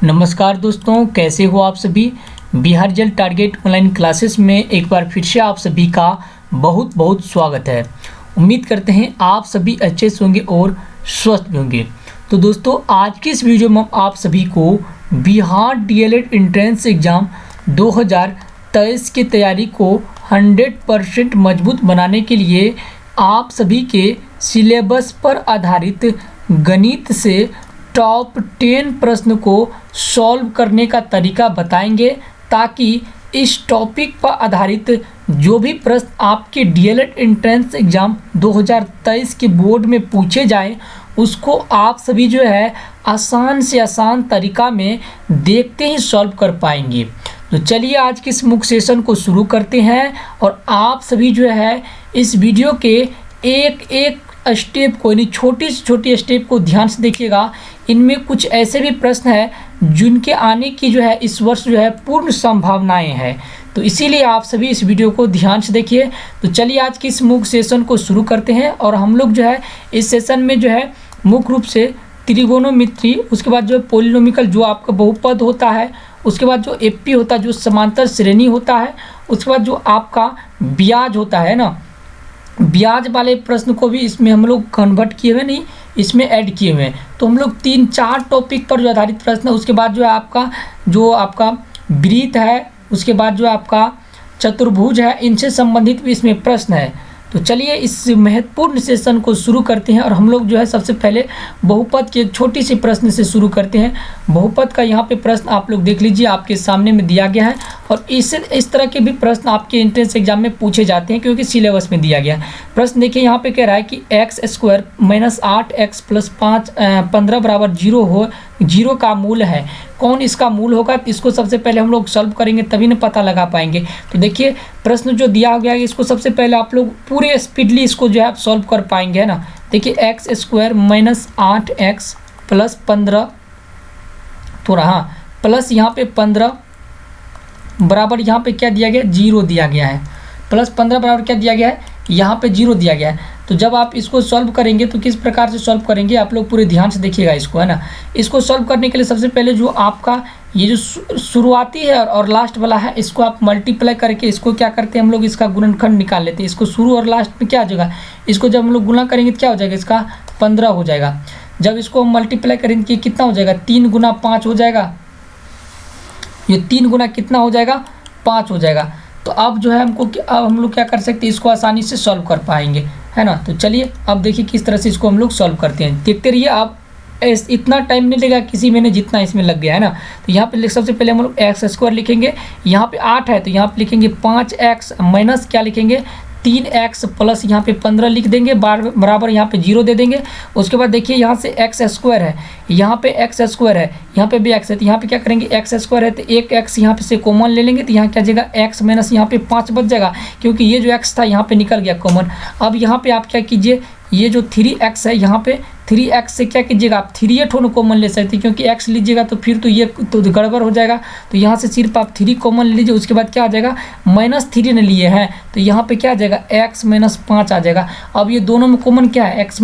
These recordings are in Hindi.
नमस्कार दोस्तों, कैसे हो आप सभी। बिहार जल टारगेट ऑनलाइन क्लासेस में एक बार फिर से आप सभी का बहुत बहुत स्वागत है। उम्मीद करते हैं आप सभी अच्छे से होंगे और स्वस्थ भी होंगे। तो दोस्तों, आज की इस वीडियो में हम आप सभी को बिहार डीएलएड एंट्रेंस एग्ज़ाम 2023 की तैयारी को 100% मजबूत बनाने के लिए आप सभी के सिलेबस पर आधारित गणित से टॉप 10 प्रश्न को सॉल्व करने का तरीका बताएंगे, ताकि इस टॉपिक पर आधारित जो भी प्रश्न आपके डीएलएड एंट्रेंस एग्ज़ाम 2023 के बोर्ड में पूछे जाएं, उसको आप सभी जो है आसान से आसान तरीका में देखते ही सॉल्व कर पाएंगे। तो चलिए आज के इस मुख्य सेशन को शुरू करते हैं और आप सभी जो है इस वीडियो के एक एक स्टेप को, यानी छोटी से छोटी स्टेप को ध्यान से देखिएगा। इनमें कुछ ऐसे भी प्रश्न हैं जिनके आने की जो है इस वर्ष जो है पूर्ण संभावनाएं हैं, तो इसीलिए आप सभी इस वीडियो को ध्यान से देखिए। तो चलिए आज की इस मुख्य सेशन को शुरू करते हैं और हम लोग जो है इस सेशन में जो है मुख्य रूप से त्रिगोनोमेट्री, उसके बाद जो है पॉलिनोमिकल जो आपका बहुपद होता है, उसके बाद जो एपी होता है जो समांतर श्रेणी होता है, उसके बाद जो आपका ब्याज होता है ना, ब्याज वाले प्रश्न को भी इसमें हम लोग कन्वर्ट किए हुए नहीं, इसमें ऐड किए हुए हैं। तो हम लोग 3-4 टॉपिक पर जो आधारित प्रश्न है, उसके बाद जो है आपका वृत्त है, उसके बाद जो आपका चतुर्भुज है, इनसे संबंधित भी इसमें प्रश्न है। तो चलिए इस महत्वपूर्ण सेशन को शुरू करते हैं और हम लोग जो है सबसे पहले बहुपद के एक छोटी सी प्रश्न से शुरू करते हैं। बहुपद का यहाँ पे प्रश्न आप लोग देख लीजिए, आपके सामने में दिया गया है और इस तरह के भी प्रश्न आपके एंट्रेंस एग्जाम में पूछे जाते हैं, क्योंकि सिलेबस में दिया गया है। प्रश्न देखिए यहाँ पे कह रहा है कि x² - 8x + 15 = 0 हो, 0 का मूल है। कौन इसका मूल होगा, तो इसको सबसे पहले हम लोग सॉल्व करेंगे, तभी ना पता लगा पाएंगे। तो देखिए प्रश्न जो दिया गया है इसको सबसे पहले आप लोग पूरे स्पीडली इसको जो है आप सॉल्व कर पाएंगे, है ना। देखिए x² - 8x + 15 थोड़ा प्लस यहाँ पे 15 बराबर यहाँ पे क्या दिया गया, 0 दिया गया है। प्लस 15 बराबर क्या दिया गया है, यहाँ पे 0 दिया गया है। तो जब आप इसको सॉल्व करेंगे तो किस प्रकार से सॉल्व करेंगे, आप लोग पूरे ध्यान से देखिएगा इसको, है ना। इसको सॉल्व करने के लिए सबसे पहले जो आपका ये जो शुरुआती है और लास्ट वाला है, इसको आप मल्टीप्लाई करके इसको क्या करते हैं हम लोग, इसका गुणनखंड निकाल लेते हैं। इसको शुरू और लास्ट में क्या हो जाएगा, इसको जब हम लोग गुणा करेंगे तो क्या हो जाएगा, इसका 15 हो जाएगा। जब इसको मल्टीप्लाई करेंगे कितना हो जाएगा, 3 × 5 हो जाएगा। ये 3 गुना कितना हो जाएगा, 5 हो जाएगा। तो अब जो है अब हम लोग क्या कर सकते हैं, इसको आसानी से सॉल्व कर पाएंगे, है ना। तो चलिए अब देखिए किस तरह से इसको हम लोग सॉल्व करते हैं, देखते रहिए आप। इतना टाइम नहीं लगेगा किसी में, जितना इसमें लग गया है ना। तो यहाँ पे सबसे पहले हम लोग x² लिखेंगे, यहाँ पे 8 है तो यहाँ पे लिखेंगे 5x माइनस क्या लिखेंगे, 3x प्लस यहाँ पे 15 लिख देंगे, बराबर यहाँ पे 0 दे देंगे। उसके बाद देखिए यहाँ से x² है, यहाँ पे x² है, यहाँ पे भी x है, तो यहाँ पे क्या करेंगे, x² है तो एक x यहाँ पे से कॉमन ले लेंगे, तो यहाँ क्या जाएगा x माइनस यहाँ पे 5 बच जाएगा, क्योंकि ये जो x था यहाँ पे निकल गया कॉमन। अब यहाँ पे आप क्या कीजिए, ये जो 3x है यहाँ पे 3x से क्या कीजिएगा, आप 3 कॉमन ले सकते हैं, क्योंकि x लीजिएगा तो फिर तो ये तो गड़बड़ हो जाएगा। तो यहाँ से सिर्फ आप 3 कॉमन ले लीजिए, उसके बाद क्या आ जाएगा, -3 ने लिए हैं तो यहाँ पे क्या आ जाएगा, x - 5 आ जाएगा। अब ये दोनों में कॉमन क्या है, x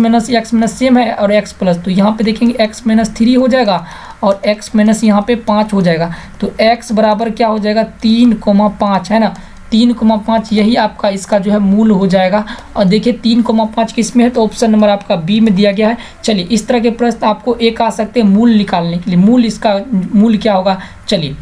- सेम है और x प्लस, तो यहाँ पे देखेंगे x - 3 हो जाएगा और x - यहाँ पे 5 हो जाएगा। तो x बराबर क्या हो जाएगा, 3,5 है ना, 3,5 यही आपका इसका जो है मूल हो जाएगा। और देखिए 3,5 किस में है, तो ऑप्शन नंबर आपका बी में दिया गया है। चलिए इस तरह के प्रश्न आपको एक आ सकते हैं मूल निकालने के लिए, मूल इसका मूल क्या होगा। चलिए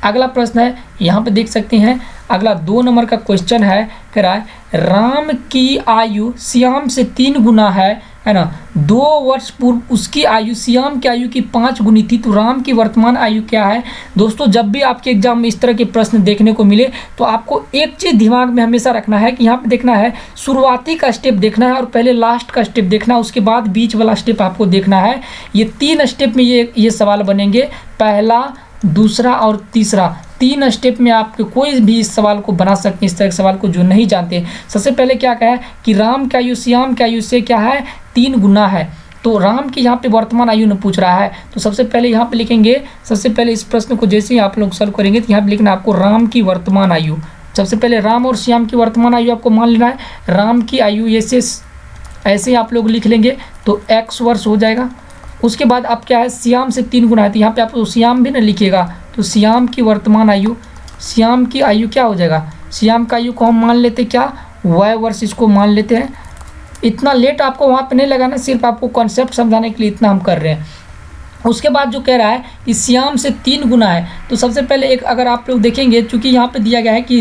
अगला प्रश्न है, यहाँ पे देख सकते हैं अगला 2 नंबर का क्वेश्चन है, कह रहा है राम की आयु श्याम से 3 गुना है ना। 2 वर्ष पूर्व उसकी आयु श्याम की आयु की 5 गुनी थी, तो राम की वर्तमान आयु क्या है। दोस्तों जब भी आपके एग्जाम में इस तरह के प्रश्न देखने को मिले तो आपको एक चीज़ दिमाग में हमेशा रखना है कि यहाँ पे देखना है शुरुआती का स्टेप देखना है और पहले लास्ट का स्टेप देखना है, उसके बाद बीच वाला स्टेप आपको देखना है। ये 3 स्टेप में ये सवाल बनेंगे, पहला, दूसरा और तीसरा। 3 स्टेप में आप कोई भी इस सवाल को बना सकते हैं, इस तरह के सवाल को जो नहीं जानते। सबसे पहले क्या कहा है कि राम की आयु श्याम की आयु से क्या है, 3 गुना है। तो राम की यहाँ पे वर्तमान आयु ने पूछ रहा है, तो सबसे पहले यहाँ पे लिखेंगे, सबसे पहले इस प्रश्न को जैसे ही आप लोग सॉल्व करेंगे तो यहाँ पे लिखना आपको राम की वर्तमान आयु। सबसे पहले राम और श्याम की वर्तमान आयु आपको मान लेना है। राम की आयु ऐसे आप लोग लिख लेंगे तो x वर्ष हो जाएगा, उसके बाद अब क्या है, श्याम से 3 गुना है, तो यहाँ पे आप श्याम भी ना लिखिएगा, तो श्याम की वर्तमान आयु, श्याम की आयु क्या हो जाएगा, श्याम का आयु को हम मान लेते क्या, वाई वर्ष इसको मान लेते हैं। इतना लेट आपको वहाँ पे नहीं लगाना, सिर्फ आपको कॉन्सेप्ट समझाने के लिए इतना हम कर रहे हैं। उसके बाद जो कह रहा है कि श्याम से 3 गुना है, तो सबसे पहले एक अगर आप लोग देखेंगे, चूँकि यहाँ पे दिया गया है कि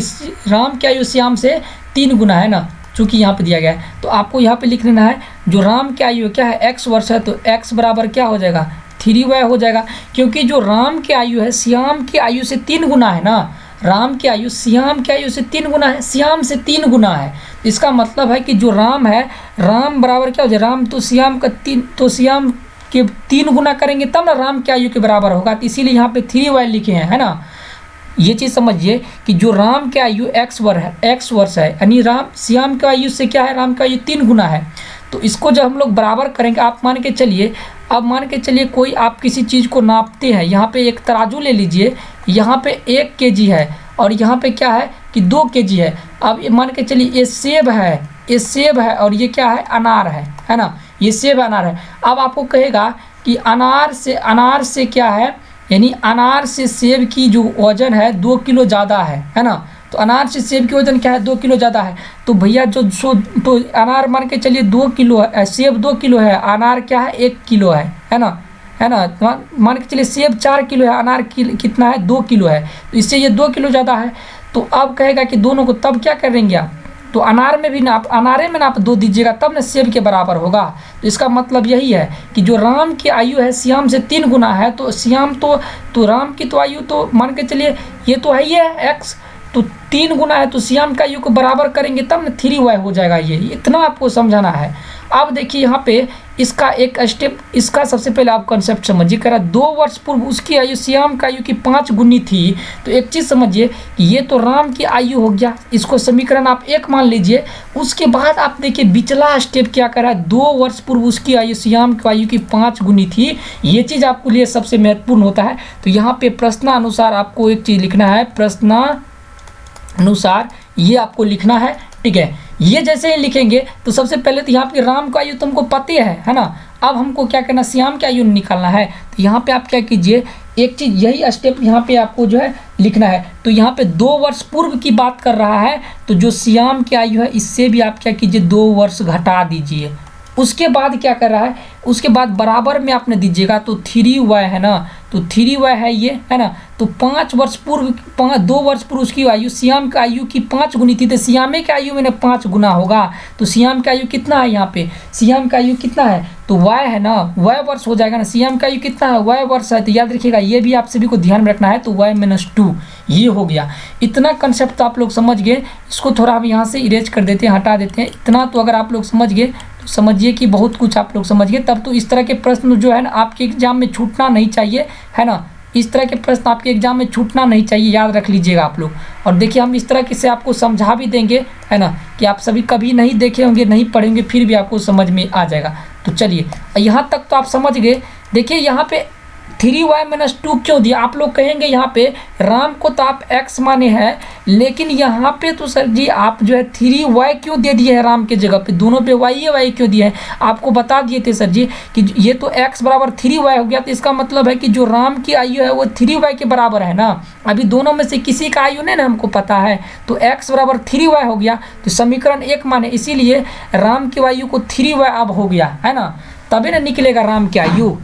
राम की आयु श्याम से 3 गुना है ना, चूँकि यहाँ पे दिया गया है, तो आपको यहाँ पे लिख लेना है जो राम की आयु क्या है, x वर्ष है, तो x बराबर क्या हो जाएगा, 3y हो जाएगा, क्योंकि जो राम की आयु है श्याम की आयु से 3 गुना है ना, राम की आयु श्याम की आयु से 3 गुना है, श्याम से 3 गुना है। इसका मतलब है कि जो राम है, राम बराबर क्या हो जाए, राम तो श्याम का 3, तो श्याम के 3 गुना करेंगे तब ना राम की आयु के बराबर होगा, तो इसीलिए यहाँ पे 3y लिखे हैं, है ना। ये चीज़ समझिए कि जो राम की आयु x वर्ष है, यानी राम श्याम की आयु से क्या है, राम की आयु 3 गुना है। तो इसको जब हम लोग बराबर करेंगे, आप मान के चलिए, अब मान के चलिए कोई आप किसी चीज़ को नापते हैं, यहाँ पे एक तराजू ले लीजिए, यहाँ पे 1 kg है और यहाँ पे क्या है कि 2 kg है। अब मान के चलिए ये सेब है, ये सेब है और ये क्या है, अनार है ना, ये सेब अनार है। अब आपको कहेगा कि अनार से क्या है, यानी अनार से सेब की जो वज़न है 2 किलो ज़्यादा है ना, तो अनार से सेब की वज़न क्या है, 2 किलो ज़्यादा है। तो भैया तो अनार मान के चलिए 2 किलो है, सेब 2 किलो है, अनार क्या है 1 किलो है ना, मान के चलिए सेब 4 किलो है, अनार कितना है 2 किलो है, तो इससे ये 2 किलो ज़्यादा है। तो अब कहेगा कि दोनों को तब क्या करेंगे आप, तो अनार में भी नाप, अनारे में नाप 2 दीजिएगा तब ना सेब के बराबर होगा। तो इसका मतलब यही है कि जो राम की आयु है श्याम से 3 गुना है, तो श्याम तो राम की तो आयु तो मान के चलिए ये तो है ही है x, तो 3 गुना है, तो श्याम का आयु को बराबर करेंगे तब ना 3y हो जाएगा। ये इतना आपको समझाना है। अब देखिए यहाँ पे इसका एक स्टेप, इसका सबसे पहले आप कॉन्सेप्ट समझिए। कह रहा 2 वर्ष पूर्व उसकी आयु श्याम की आयु की 5 गुनी थी, तो एक चीज़ समझिए कि ये तो राम की आयु हो गया, इसको समीकरण आप 1 मान लीजिए। उसके बाद आप देखिए बिचला स्टेप क्या कर रहा है, 2 वर्ष पूर्व उसकी आयु श्याम की आयु की 5 गुनी थी। ये चीज़ आपके लिए सबसे महत्वपूर्ण होता है। तो यहाँ पे प्रश्नानुसार आपको एक चीज़ लिखना है, प्रश्नानुसार ये आपको लिखना है, ठीक है। ये जैसे ही लिखेंगे तो सबसे पहले तो यहाँ पे राम का आयु तुमको पता है ना। अब हमको क्या करना, श्याम का आयु निकालना है। तो यहाँ पे आप क्या कीजिए, एक चीज़ यही स्टेप यहाँ पे आपको जो है लिखना है। तो यहाँ पे 2 वर्ष पूर्व की बात कर रहा है, तो जो श्याम की आयु है इससे भी आप क्या कीजिए 2 वर्ष घटा दीजिए। उसके बाद क्या कर रहा है, उसके बाद बराबर में आपने दीजिएगा, तो 3y है ना, तो 3y है ये, है ना। तो 2 वर्ष पूर्व उसकी आयु श्याम की आयु की 5 गुनी थी, तो श्यामे की आयु में 5 गुना होगा। तो श्याम की आयु कितना है, यहाँ पे श्याम का आयु कितना है, तो y है ना, y वर्ष हो जाएगा ना। श्याम का आयु कितना है, y वर्ष है, तो याद रखिएगा ये भी आप सभी को ध्यान में रखना है। तो y-2 ये हो गया। इतना कंसेप्ट तो आप लोग समझ गए। इसको थोड़ा हम यहाँ से इरेज कर देते हैं, हटा देते हैं। इतना तो अगर आप लोग समझ गए तो समझिए कि बहुत कुछ आप लोग समझ गए। तब तो इस तरह के प्रश्न जो है ना आपके एग्जाम में छूटना नहीं चाहिए, है ना। इस तरह के प्रश्न आपके एग्जाम में छूटना नहीं चाहिए, याद रख लीजिएगा आप लोग। और देखिए हम इस तरह के से आपको समझा भी देंगे, है ना, कि आप सभी कभी नहीं देखे होंगे, नहीं पढ़ेंगे, फिर भी आपको समझ में आ जाएगा। तो चलिए यहाँ तक तो आप समझ गए। देखिए यहाँ पे 3y-2 क्यों दिया, आप लोग कहेंगे यहाँ पे राम को तो आप x माने हैं, लेकिन यहाँ पे तो सर जी आप जो है 3y क्यों दे दिए हैं राम के जगह पे, दोनों पे y क्यों दिए हैं। आपको बता दिए थे सर जी कि ये तो x बराबर 3y हो गया, तो इसका मतलब है कि जो राम की आयु है वो 3y के बराबर है ना। अभी दोनों में से किसी का आयु नहीं ना हमको पता है, तो x बराबर 3y हो गया, तो समीकरण 1 माने, इसीलिए राम की आयु को 3y अब हो गया, है ना, तभी ना निकलेगा राम की आयु।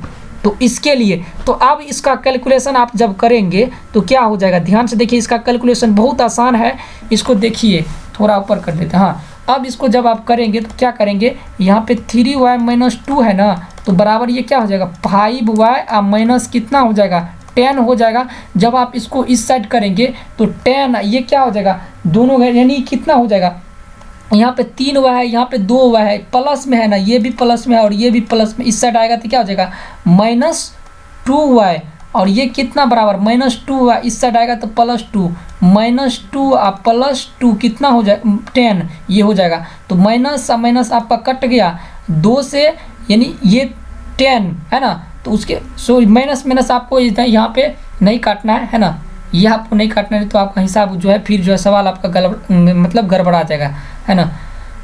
तो इसके लिए तो अब इसका कैलकुलेशन आप जब करेंगे तो क्या हो जाएगा, ध्यान से देखिए। इसका कैलकुलेशन बहुत आसान है, इसको देखिए थोड़ा ऊपर कर देते हैं। हाँ, अब इसको जब आप करेंगे तो क्या करेंगे, यहाँ पे 3y-2 है ना, तो बराबर ये क्या हो जाएगा 5y और माइनस कितना हो जाएगा 10 हो जाएगा। जब आप इसको इस साइड करेंगे तो 10 ये क्या हो जाएगा, दोनों यानी कितना हो जाएगा, यहाँ पे 3y है, यहाँ पे 2y है, प्लस में है ना, ये भी प्लस में है और ये भी प्लस में, इस साइड आएगा तो क्या हो जाएगा -2y, और ये कितना बराबर -2y, इस साइड आएगा तो +2, -2 और +2 कितना हो जाए 10 ये हो जाएगा। तो माइनस और माइनस आपका कट गया 2 से, यानी ये 10 है ना, तो उसके माइनस आपको यहाँ पे नहीं काटना है ना, ये आपको नहीं काटना है, तो आपका हिसाब जो है फिर जो है सवाल आपका मतलब गड़बड़ा जाएगा, है ना।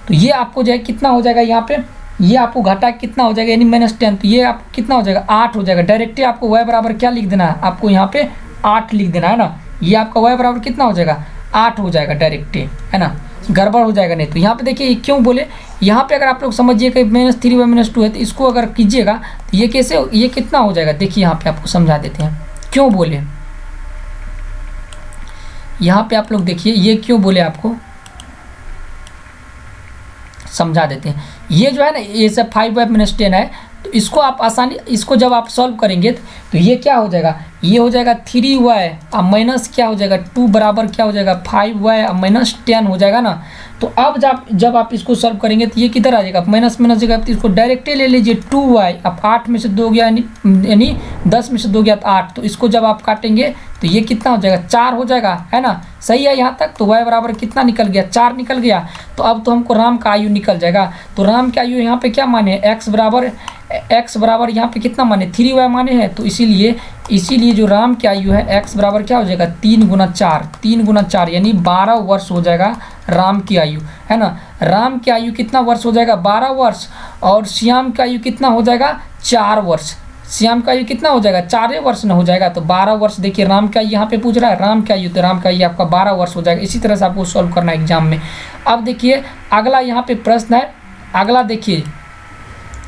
तो ये आपको जो है कितना हो जाएगा, यहाँ पे ये आपको घटा कितना हो जाएगा यानी -10, तो ये आपको कितना हो जाएगा 8 हो जाएगा। डायरेक्टली आपको y बराबर क्या लिख देना है, आपको यहाँ पे 8 लिख देना है ना। ये आपका y बराबर कितना हो जाएगा 8 हो जाएगा डायरेक्टली, है ना, गड़बड़ हो जाएगा नहीं। तो यहाँ पे देखिए क्यों बोले, यहाँ पे अगर आप लोग समझिए कि -3y -2 है, तो इसको अगर कीजिएगा तो ये कैसे, ये कितना हो जाएगा, देखिए यहाँ पे आपको समझा देते हैं क्यों बोले। यहाँ पे आप लोग देखिए ये क्यों बोले, आपको समझा देते हैं। ये जो है ना, ये सब 5y - 10 है, तो इसको आप आसानी, इसको जब आप सॉल्व करेंगे तो ये क्या हो जाएगा, ये हो जाएगा 3y और माइनस क्या हो जाएगा 2 बराबर क्या हो जाएगा 5y और -10 हो जाएगा ना। तो अब जब आप इसको सॉल्व करेंगे तो ये किधर आ जाएगा, माइनस जगह, तो इसको डायरेक्टली ले लीजिए 2y। अब 8 में से 2 गया यानी 10 में से 2 गया तो 8, तो इसको जब आप काटेंगे तो ये कितना हो जाएगा 4 हो जाएगा, है ना। सही है यहाँ तक। तो y बराबर कितना निकल गया 4 निकल गया। तो अब तो हमको राम का आयु निकल जाएगा। तो राम का आयु यहाँ पे क्या माने, x बराबर यहाँ पे कितना माने 3y माने हैं। तो इसीलिए जो राम की आयु है x बराबर क्या हो जाएगा 3 गुना 4 यानी 12 वर्ष हो जाएगा राम की आयु, है ना। राम की आयु कितना वर्ष हो जाएगा 12 वर्ष, और श्याम का आयु कितना हो जाएगा 4 वर्ष। श्याम का आयु कितना हो जाएगा 4 वर्ष ना हो जाएगा, तो 12 वर्ष। देखिए राम का यहाँ पे पूछ रहा है राम का आयु, तो राम का आयु आपका 12 वर्ष हो जाएगा। इसी तरह से आपको सॉल्व करना है एग्जाम में। अब देखिए अगला यहाँ पे प्रश्न है, अगला देखिए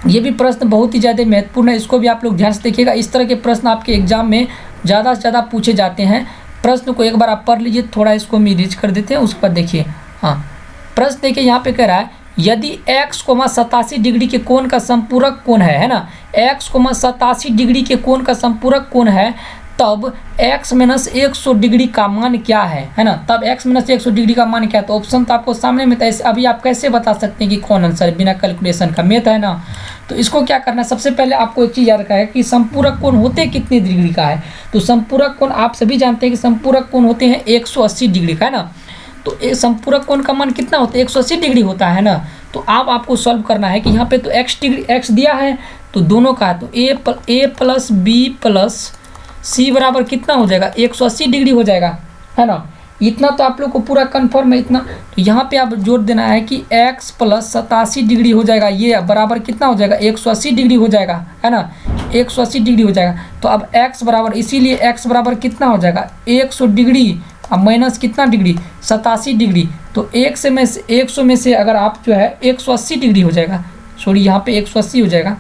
ये भी प्रश्न बहुत ही ज़्यादा महत्वपूर्ण है, इसको भी आप लोग ध्यान से देखिएगा। इस तरह के प्रश्न आपके एग्जाम में ज़्यादा से ज़्यादा पूछे जाते हैं। प्रश्न को एक बार आप पढ़ लीजिए, थोड़ा इसको हम इरेज कर देते हैं, उसके बाद देखिए। हाँ, प्रश्न देखिए यहाँ पे कह रहा है यदि x, 87 डिग्री के कोण का संपूरक कोण है ना, x, 87 डिग्री के कोण का संपूरक कोण है, तब x - 100 डिग्री का मान क्या है ना। तब x - 100 डिग्री का मान क्या है। तो ऑप्शन तो आपको सामने में था, अभी आप कैसे बता सकते हैं कि कौन आंसर है, बिना कैलकुलेशन का मेथ है ना। तो इसको क्या करना है, सबसे पहले आपको एक चीज़ याद रखा है कि संपूरक कोण होते कितने डिग्री का है। तो संपूरक कोण आप सभी जानते हैं कि संपूरक कोण होते हैं 180 डिग्री का, है ना। तो एक संपूरक कोण का मान कितना होता है 180 डिग्री होता है ना। तो अब आपको सॉल्व करना है कि यहाँ पे तो x दिया है, तो दोनों का, तो a प्लस बी प्लस सी बराबर कितना हो जाएगा 180 डिग्री हो जाएगा, है ना। इतना तो आप लोग को पूरा कन्फर्म है इतना। तो यहाँ पे आप जोड़ देना है कि x प्लस 87 डिग्री हो जाएगा, ये बराबर कितना हो जाएगा 180 डिग्री हो जाएगा, है ना, 180 डिग्री हो जाएगा। तो अब x बराबर, इसीलिए x बराबर कितना हो जाएगा 100 डिग्री अब माइनस कितना डिग्री 87 डिग्री। तो 100 में से अगर आप जो है 180 डिग्री हो जाएगा, सॉरी यहाँ पे 180 हो जाएगा,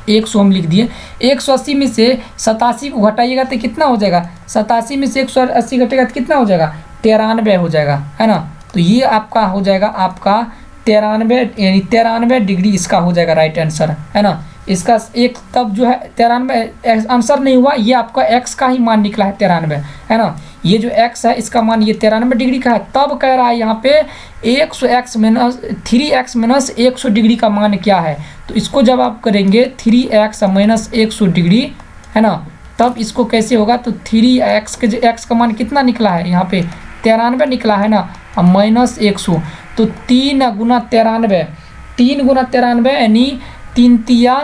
100 हम लिख दिए। 180 में से 87 को घटाइएगा तो कितना हो जाएगा, 87 में से 180 घटेगा तो कितना हो जाएगा 93 हो जाएगा, है ना। तो ये आपका हो जाएगा आपका 93 यानी 93 डिग्री इसका हो जाएगा राइट आंसर, है ना। इसका एक तब जो है 93 आंसर नहीं हुआ, ये आपका x का ही मान निकला है 93, है ना। ये जो x है इसका मान ये 93 डिग्री का है। तब कह रहा है यहाँ पे 3x - 100 डिग्री का मान क्या है। तो इसको जब आप करेंगे 3x - 100 डिग्री, है ना, तब इसको कैसे होगा, तो 3x के x का मान कितना निकला है यहाँ पे 93 निकला है ना, अब -100, तो 3 गुना 93, 3 गुना 93 यानी 3 तिया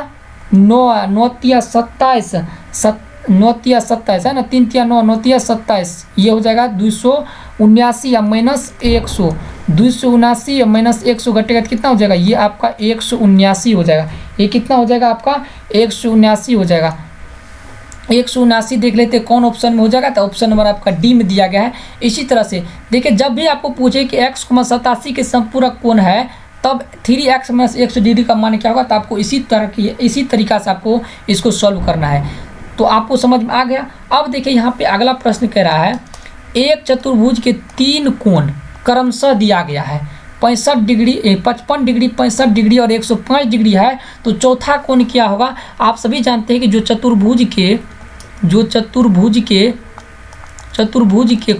9, 9 तिया 27, 9 तिया 27 है ना, 3 तिया 9, 9 तिया 27, ये हो जाएगा 279 या -100, 279 या -100 घटेगा तो कितना हो जाएगा, ये आपका 179 हो जाएगा। ये कितना हो जाएगा आपका 179 हो जाएगा। 179 देख लेते कौन ऑप्शन में हो जाएगा, तो ऑप्शन नंबर आपका डी में दिया गया है। इसी तरह से देखिए जब भी आपको पूछे कि x, 87 के संपूरक कोण है, तब 3x - 100 डिग्री का मान क्या होगा, तो आपको इसी तरीका से आपको इसको सॉल्व करना है। तो आपको समझ में आ गया। अब देखिए यहाँ पे अगला प्रश्न कह रहा है एक चतुर्भुज के 3 कोण क्रमशः दिया गया है, 65 डिग्री, 55 डिग्री, 65 डिग्री और 105 डिग्री है। तो चौथा कोण क्या होगा। आप सभी जानते हैं कि जो चतुर्भुज के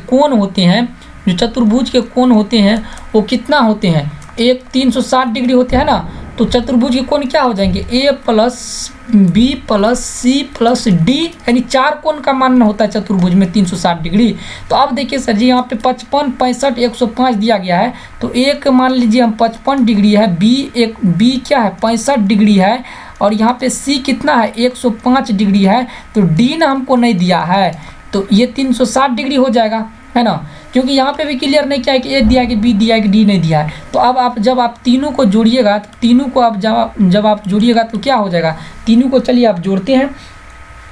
कोण होते हैं, जो चतुर्भुज के कोण होते हैं वो कितना होते हैं, एक 360 डिग्री होते हैं ना। तो चतुर्भुज के कोण क्या हो जाएंगे, a plus B plus C plus D, यानी 4 कोण का मान होता है चतुर्भुज में 360 डिग्री। तो अब देखिए सर जी यहाँ पे 55, 65, 105 दिया गया है। तो एक मान लीजिए हम 55 डिग्री है, बी क्या है 65 डिग्री है, और यहाँ पे सी कितना है 105 डिग्री है। तो डी ना हमको नहीं दिया है, तो ये 360 डिग्री हो जाएगा, है ना, क्योंकि यहाँ पे भी क्लियर नहीं किया है कि ए दिया है कि बी दिया है कि डी नहीं दिया है। तो अब आप जब आप तीनों को जोड़िएगा, तो तीनों को आप जब आप जोड़िएगा तो क्या हो जाएगा, तीनों को चलिए आप जोड़ते हैं।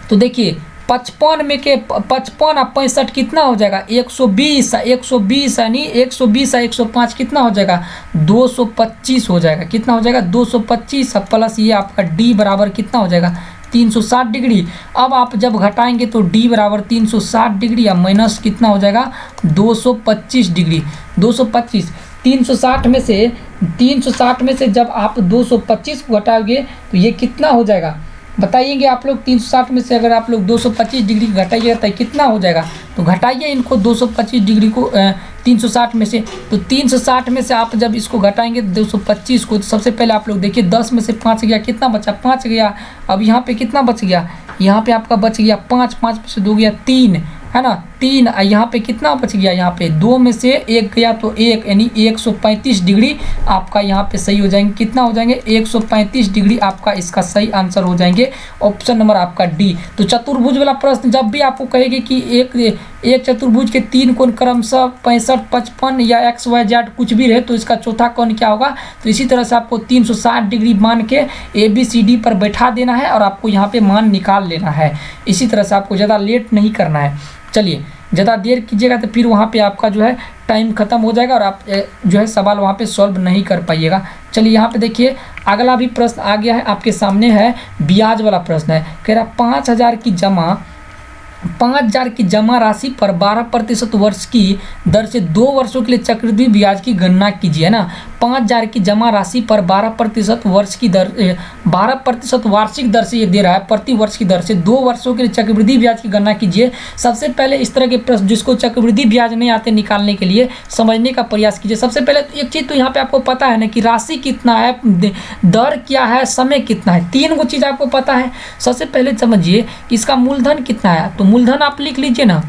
तो देखिए 55 में के 55 और 65 कितना हो जाएगा, 120 यानी 120 और 105 कितना हो जाएगा, 225 हो जाएगा। कितना हो जाएगा, 225 प्लस ये आपका डी बराबर कितना हो जाएगा, 360 डिग्री। अब आप जब घटाएंगे तो डी बराबर 360 डिग्री या माइनस कितना हो जाएगा, 225 डिग्री। 225 360 में से जब आप 225 को घटाओगे तो ये कितना हो जाएगा बताइएंगे आप लोग। 360 में से अगर आप लोग 225 डिग्री घटाइएगा तो कितना हो जाएगा, तो घटाइए इनको 225 डिग्री को 360 में से। तो 360 में से आप जब इसको घटाएंगे 225 को, तो सबसे पहले आप लोग देखिए 10 में से 5 गया, कितना बचा, 5 गया। अब यहाँ पे कितना बच गया, यहाँ पे आपका बच गया 5, 5 में से 2 गया 3, है ना 3। यहाँ पे कितना बच गया, यहाँ पे 2 में से 1 गया तो 1, यानी 135 डिग्री आपका यहाँ पे सही हो जाएंगे। कितना हो जाएंगे, 135 डिग्री आपका इसका सही आंसर हो जाएंगे, ऑप्शन नंबर आपका डी। तो चतुर्भुज वाला प्रश्न जब भी आपको कहेगी कि एक चतुर्भुज के 3 कोण क्रमशः 65, 55 या XYZ कुछ भी रहे तो इसका चौथा कोण क्या होगा। तो इसी तरह से आपको 360 डिग्री मान के ABCD पर बैठा देना है और आपको यहाँ पे मान निकाल लेना है। इसी तरह से आपको ज़्यादा लेट नहीं करना है। चलिए ज़्यादा देर कीजिएगा तो फिर वहाँ पे आपका जो है टाइम ख़त्म हो जाएगा और आप जो है सवाल वहाँ पे सॉल्व नहीं कर पाइएगा। चलिए यहाँ पे देखिए अगला भी प्रश्न आ गया है आपके सामने, है ब्याज वाला प्रश्न है। कह रहा 5,000 की जमा राशि पर 12% वर्ष की दर से 2 वर्षों के लिए चक्रवृद्धि ब्याज की गणना कीजिए, है ना। 5,000 की जमा राशि पर 12% वर्ष की दर 12% वार्षिक दर से ये दे रहा है, प्रति वर्ष की दर से 2 वर्षों के लिए चक्रवृद्धि ब्याज की गणना कीजिए। सबसे पहले इस तरह के प्रश्न जिसको चक्रवृद्धि ब्याज नहीं आते निकालने के लिए समझने का प्रयास कीजिए। सबसे पहले तो एक चीज़ तो यहाँ पे आपको पता है ना कि राशि कितना है, दर क्या है, समय कितना है, 3 चीज़ आपको पता है। सबसे पहले समझिए इसका मूलधन कितना है, तो मूलधन आप लिख लीजिए ना,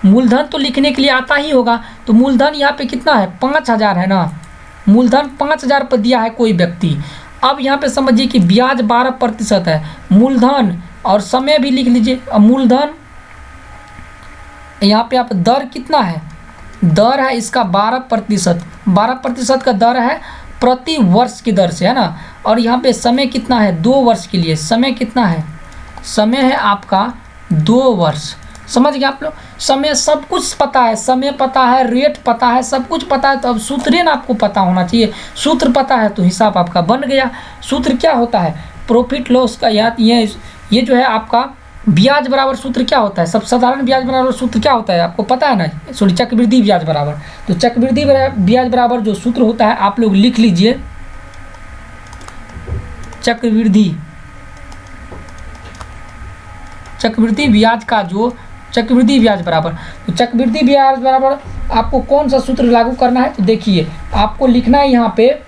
मूलधन तो लिखने के लिए आता ही होगा। तो मूलधन यहाँ पे कितना है, 5,000 है ना, मूलधन 5,000 पर दिया है कोई व्यक्ति। अब यहाँ पे समझिए कि ब्याज 12% है, मूलधन और समय भी लिख लीजिए। अब मूलधन यहाँ पे आप दर कितना है, दर है इसका 12%, 12% का दर है प्रति वर्ष की दर से, है ना। और यहाँ पे समय कितना है, 2 वर्ष के लिए समय कितना है, समय है आपका 2 वर्ष। समझ गए आप लोग, समय सब कुछ पता है, समय पता है, रेट पता है, सब कुछ पता है। तो अब सूत्र ना आपको पता होना चाहिए, सूत्र पता है तो हिसाब आपका बन गया। सूत्र क्या होता है, प्रॉफिट लॉस का ये जो है आपका ब्याज बराबर सूत्र क्या होता है, सब साधारण ब्याज बराबर सूत्र क्या होता है आपको पता है ना, सॉरी चक्रवृद्धि ब्याज बराबर। तो चक्रवृद्धि ब्याज बराबर जो सूत्र होता है आप लोग लिख लीजिए, चक्रवृद्धि ब्याज का जो चक्रवृद्धि ब्याज बराबर, तो चक्रवृद्धि ब्याज बराबर आपको कौन सा सूत्र लागू करना है, तो देखिए आपको लिखना है यहाँ पे,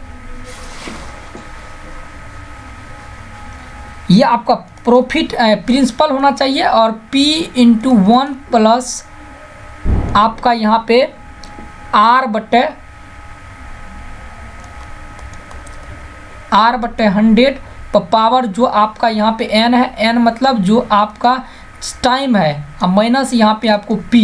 ये आपका प्रॉफिट प्रिंसिपल होना चाहिए और P/1 प्लस आपका यहाँ पे R/100 पावर जो आपका यहाँ पे n है, n मतलब जो आपका टाइम है, अब माइनस यहाँ पे आपको P,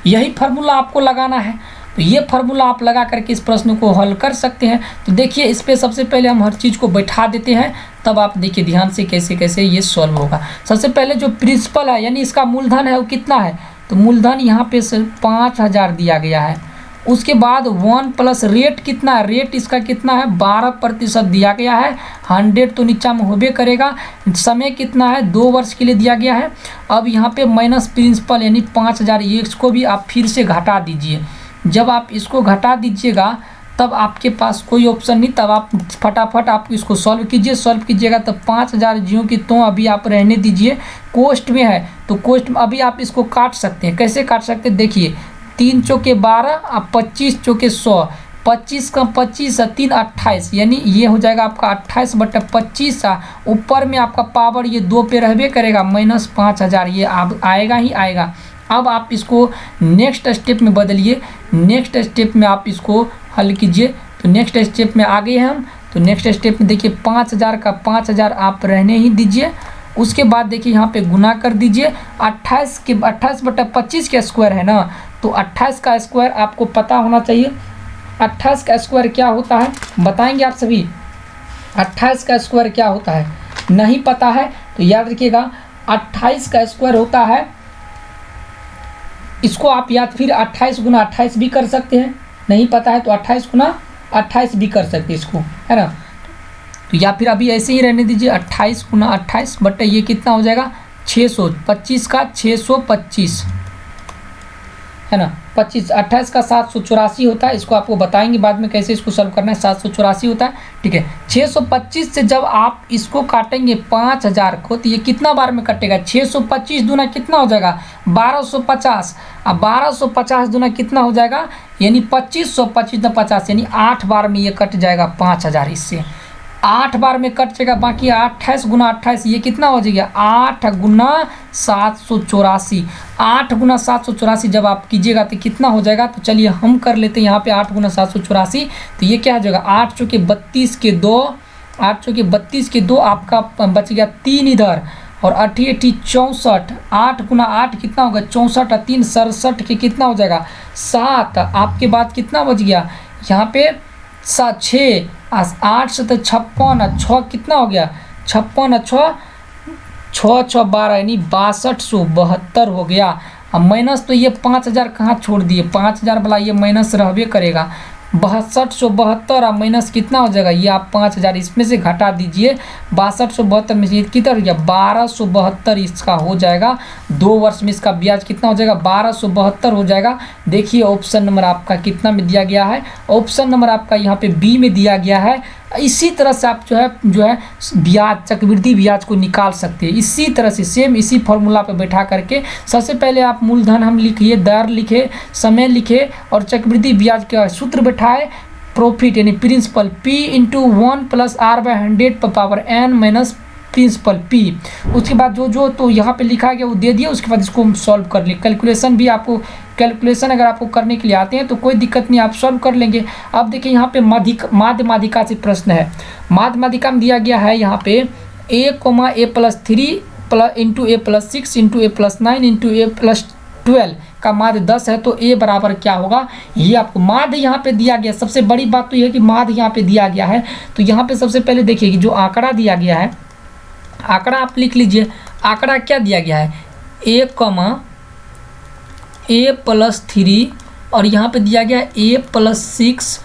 यही फार्मूला आपको लगाना है। तो ये फार्मूला आप लगा करके इस प्रश्न को हल कर सकते हैं। तो देखिए इस पे सबसे पहले हम हर चीज़ को बैठा देते हैं, तब आप देखिए ध्यान से कैसे कैसे ये सॉल्व होगा। सबसे पहले जो प्रिंसिपल है यानी इसका मूलधन है वो कितना है, तो मूलधन यहाँ पे 5,000 दिया गया है। उसके बाद 1 प्लस रेट कितना है, रेट इसका कितना है 12% दिया गया है, 100 तो नीचा में होबे करेगा। समय कितना है 2 वर्ष के लिए दिया गया है। अब यहाँ पे माइनस प्रिंसिपल यानी 5,000, ये इसको भी आप फिर से घटा दीजिए। जब आप इसको घटा दीजिएगा तब आपके पास कोई ऑप्शन नहीं, तब आप फटाफट आप इसको सॉल्व कीजिए। सॉल्व कीजिएगा तब 5,000 ज्यों की तो अभी आप रहने दीजिए, कोष्ट में है तो कोष्ट में अभी आप इसको काट सकते हैं। कैसे काट सकते हैं, देखिए 3 चौके 12 और 25 चौके 100, 25 का 25 और 3 28, यानी ये हो जाएगा आपका 28/25। ऊपर में आपका पावर ये 2 पे रहबे करेगा, माइनस 5,000 ये अब आएगा ही आएगा। अब आप इसको नेक्स्ट स्टेप में बदलिए, नेक्स्ट स्टेप में आप इसको हल कीजिए। तो नेक्स्ट स्टेप में आ गए हम, तो नेक्स्ट स्टेप में देखिए 5,000 का 5,000 आप रहने ही दीजिए उसके बाद देखिए यहाँ पे गुना कर दीजिए 28/25 का स्क्वायर है ना, तो 28 का स्क्वायर आपको पता होना चाहिए। 28 का स्क्वायर क्या होता है बताएंगे आप सभी? 28 का स्क्वायर क्या होता है? नहीं पता है तो याद रखिएगा, 28 का स्क्वायर होता है, इसको आप या फिर 28 गुना 28 भी कर सकते हैं, नहीं पता है तो 28 गुना 28 भी कर सकते हैं इसको, है ना। तो या फिर अभी ऐसे ही रहने दीजिए, 28 गुना 28 बटे ये कितना हो जाएगा 625 का 625, है ना। 28 का 784 होता है, इसको आपको बताएंगे बाद में कैसे इसको सॉल्व करना है। 784 होता है, ठीक है। 625 से जब आप इसको काटेंगे 5000 को, तो ये कितना बार में कटेगा? 625 दूना कितना हो जाएगा 1250। अब 1250 दूना कितना हो जाएगा, यानी 2525 50, यानी 8 बार में ये कट जाएगा 5000। इससे 8 बार में कट जाएगा। बाकी 28 गुना 28 ये कितना हो जाएगा 8 गुना 784। 8 गुना 784 जब आप कीजिएगा तो कितना हो जाएगा, तो चलिए हम कर लेते हैं यहाँ पे 8 गुना 784। तो ये क्या हो जाएगा 8 चौके 32 के 2, 8 चौके 32 के 2 आपका बच गया 3 इधर, और 8 8 64। 8 गुना 8 कितना होगा 64, 3 67 के कितना हो जाएगा 7। आपके बाद कितना बच गया यहाँ पे 6, 8 से तो 56, 6 कितना हो गया 56, 6 6 12, यानी 6272 हो गया। अब माइनस तो ये 5000 कहाँ छोड़ दिए, 5000 वाला ये माइनस रहबे करेगा। 6272 और माइनस कितना हो जाएगा, ये आप 5000 इसमें से घटा दीजिए। 6272 में से कितना हो गया 1272 इसका हो जाएगा। 2 वर्ष में इसका ब्याज कितना हो जाएगा 1272 हो जाएगा। देखिए ऑप्शन नंबर आपका कितना में दिया गया है, ऑप्शन नंबर आपका यहाँ पे बी में दिया गया है। इसी तरह से आप जो है ब्याज, चक्रवृद्धि ब्याज को निकाल सकते हैं। इसी तरह से सेम इसी फॉर्मूला पे बैठा करके सबसे पहले आप मूलधन हम लिखिए, दर लिखे, समय लिखे, और चक्रवृद्धि ब्याज का सूत्र बैठाए, प्रॉफिट यानी principal P × 1 + R/100 n - principal P। उसके बाद जो तो यहाँ पे लिखा गया वो दे दिया। उसके बाद इसको हम सॉल्व कर लिए। कैलकुलेशन भी आपको, कैलकुलेशन अगर आपको करने के लिए आते हैं तो कोई दिक्कत नहीं, आप सॉल्व कर लेंगे। अब देखिए यहाँ पे माध्य माध्यिका से प्रश्न है। माध्य माध्यिका में दिया गया है यहाँ पे a, a+3 × a+6 × a+9 × a+12 का माध्य 10 है, तो a बराबर क्या होगा, ये आपको माध्य यहाँ पे दिया गया। सबसे बड़ी बात तो ये है कि माध्य यहाँ पे दिया गया है। तो यहाँ पे सबसे पहले देखिए कि जो आंकड़ा दिया गया है, आंकड़ा आप लिख लीजिए। आंकड़ा क्या दिया गया है a+3 और यहाँ पे दिया गया a+6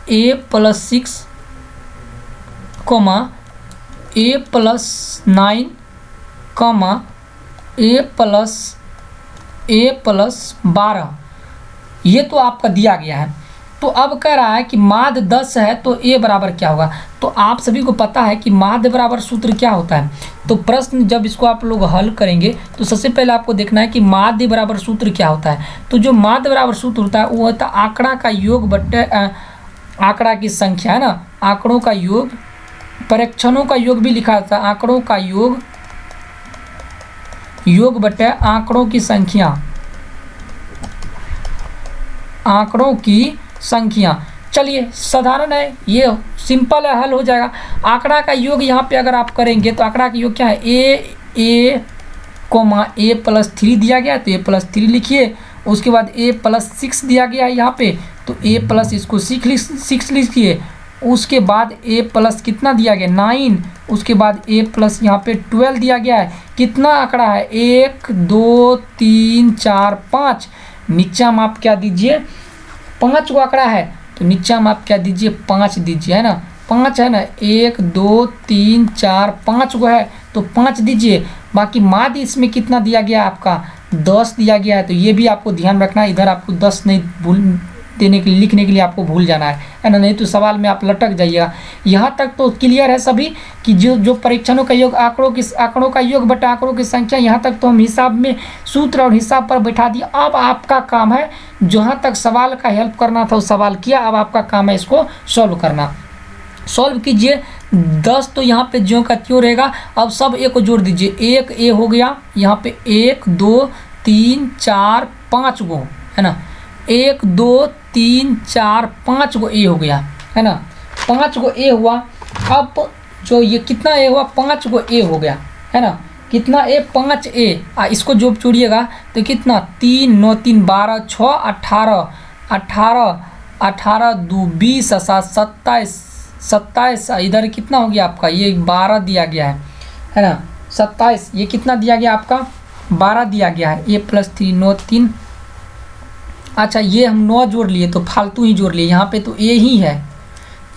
a+9 a+12 ये तो आपका दिया गया है। तो अब कह रहा है कि माध्य 10 है तो a बराबर क्या होगा। तो आप सभी को पता है कि माध्य बराबर सूत्र क्या होता है। तो प्रश्न जब इसको आप लोग हल करेंगे तो सबसे पहले आपको देखना है कि माध्य बराबर सूत्र क्या होता है। तो जो माध्य बराबर सूत्र होता है वो होता है आंकड़ा का योग बटे आंकड़ा की संख्या, है ना। आंकड़ों का योग, परीक्षणों का योग भी लिखा जाता है। आंकड़ों का योग बटे आंकड़ों की संख्या, आंकड़ों की संख्या। चलिए साधारण है, ये सिंपल है, हल हो जाएगा। आंकड़ा का योग यहाँ पे अगर आप करेंगे तो आंकड़ा का योग क्या है a+3 दिया गया है तो a+3 लिखिए। उसके बाद a+6 दिया गया है यहाँ पे तो a+ इसको 6 लिखिए। उसके बाद a+ कितना दिया गया 9। उसके बाद a+ यहाँ पे 12 दिया गया है। कितना आंकड़ा है 1 2 3 4 5। नीचा में आप क्या दीजिए 5 को आंकड़ा है तो नीचा में आप क्या दीजिए 5 दीजिए, है ना। 5 है ना, 1 2 3 4 5 को है तो 5 दीजिए। बाकी माध्य इसमें कितना दिया गया आपका 10 दिया गया है। तो ये भी आपको ध्यान रखना है, इधर आपको 10 नहीं भूल देने के लिए, लिखने के लिए आपको भूल जाना है ना, नहीं तो सवाल में आप लटक जाइएगा। यहाँ तक तो क्लियर है सभी कि जो परीक्षणों का योग, आंकड़ों का योग बटा आंकड़ों की संख्या, यहाँ तक तो हम हिसाब में सूत्र और हिसाब पर बैठा दिया। अब आपका काम है जहाँ तक सवाल का हेल्प करना था उस सवाल किया, अब आपका काम है इसको सॉल्व करना। सॉल्व कीजिए। 10 तो यहाँ पे ज्यों का त्यों रहेगा। अब सब ए को जोड़ दीजिए। 1 ए हो गया, यहाँ पे 1 2 3 4 5 गो, है ना। 1 2 3 4 5 गो ए हो गया, है ना। 5 गो ए हुआ। अब जो ये कितना ए हुआ, 5 को ए हो गया है ना, कितना ए 5 ए, इसको जो जोड़िएगा तो कितना 3 9 3 12 6 18 18 18 2 20 7 27 27, इधर कितना हो गया आपका, ये 12 दिया गया है ना, 27, ये कितना दिया गया आपका 12 दिया गया है, ए प्लस 3 9 3, अच्छा ये हम 9 जोड़ लिए तो फालतू ही जोड़ लिए, यहाँ पे तो ए ही है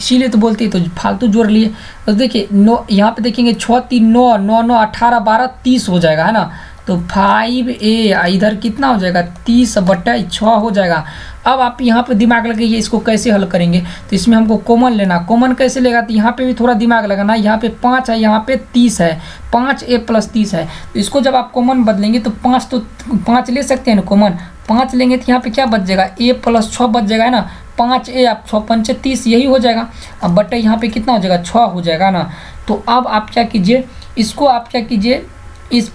इसीलिए तो बोलते हैं, तो फालतू जोड़ लिए। तो देखिए 9 यहाँ पे देखेंगे 6 3 9 9 9 18 12 30 हो जाएगा है ना, तो 5a इधर कितना हो जाएगा 30/6 हो जाएगा। अब आप यहाँ पे दिमाग लगाइए इसको कैसे हल करेंगे, तो इसमें हमको कॉमन लेना, कॉमन कैसे लेगा, तो यहाँ पे भी थोड़ा दिमाग लगाना, यहाँ पे 5 है यहाँ पे 30 है, 5a + 30 है, तो इसको जब आप कॉमन बदलेंगे तो 5 ले सकते हैं ना कॉमन, 5 लेंगे तो यहाँ पे क्या बच जाएगा a + 6 बच जाएगा है ना, 5a आप 6 5 30 यही हो जाएगा, अब बटे यहाँ पे कितना हो जाएगा 6 हो जाएगा ना। तो अब आप क्या कीजिए, इसको आप क्या कीजिए, इस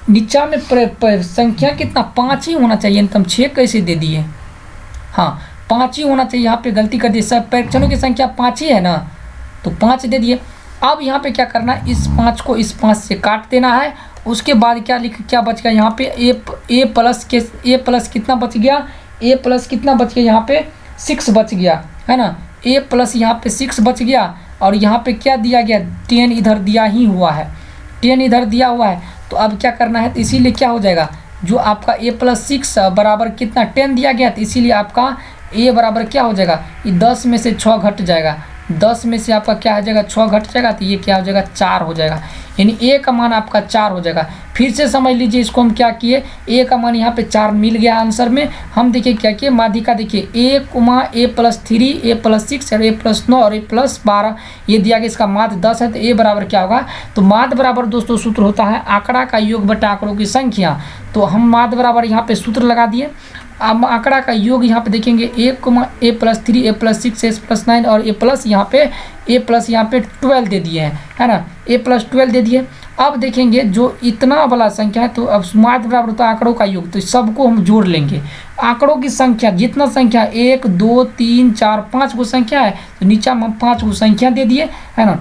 नीचा में संख्या कितना 5 ही होना चाहिए, तो हम 6 कैसे दे दिए, हाँ 5 ही होना चाहिए, यहाँ पे गलती कर दी, सब परीक्षणों की संख्या 5 ही है ना, तो 5 दे दिए। अब यहाँ पे क्या करना है, इस 5 को इस 5 से काट देना है, उसके बाद क्या बच गया यहाँ पे a प्लस कितना बच गया, a प्लस कितना बच गया यहाँ पे 6 बच गया है ना, a प्लस यहाँ पे 6 बच गया, और यहाँ पे क्या दिया गया 10 इधर दिया ही हुआ है, 10 इधर दिया हुआ है, तो अब क्या करना है, तो इसीलिए क्या हो जाएगा, जो आपका a + 6 बराबर कितना 10 दिया गया, तो इसीलिए आपका a बराबर क्या हो जाएगा, ये 10 में से 6 घट जाएगा, 10 में से आपका क्या हो जाएगा 6 घट जाएगा, तो ये क्या हो जाएगा 4 हो जाएगा, यानी a का मान आपका 4 हो जाएगा। फिर से समझ लीजिए इसको हम क्या किए, a का मान यहाँ पे 4 मिल गया आंसर में, हम देखिए क्या किए, माध्यिका देखिए a, a + 3 a + 6 और a + 9 और a + 12 ये दिया गया, इसका माध्य 10 है, तो a बराबर क्या होगा, तो माध्य बराबर दोस्तों सूत्र होता है आंकड़ा का योग बटा आंकड़ों की संख्या, तो हम माध्य बराबर यहाँ पे सूत्र लगा दिए। अब आंकड़ा का योग यहाँ पे देखेंगे a, a + 3 a + 6 a + 9 और a+ यहाँ पे 12 दे दिए हैं है ना, a + 12 दे दिए। अब देखेंगे जो इतना वाला संख्या है, तो अब माध्य बराबर होता है आंकड़ों का योग, तो सबको हम जोड़ लेंगे, आंकड़ों की संख्या जितना संख्या 1 2 3 4 5 को संख्या है, तो नीचे हम 5 को संख्या दे दिए है ना,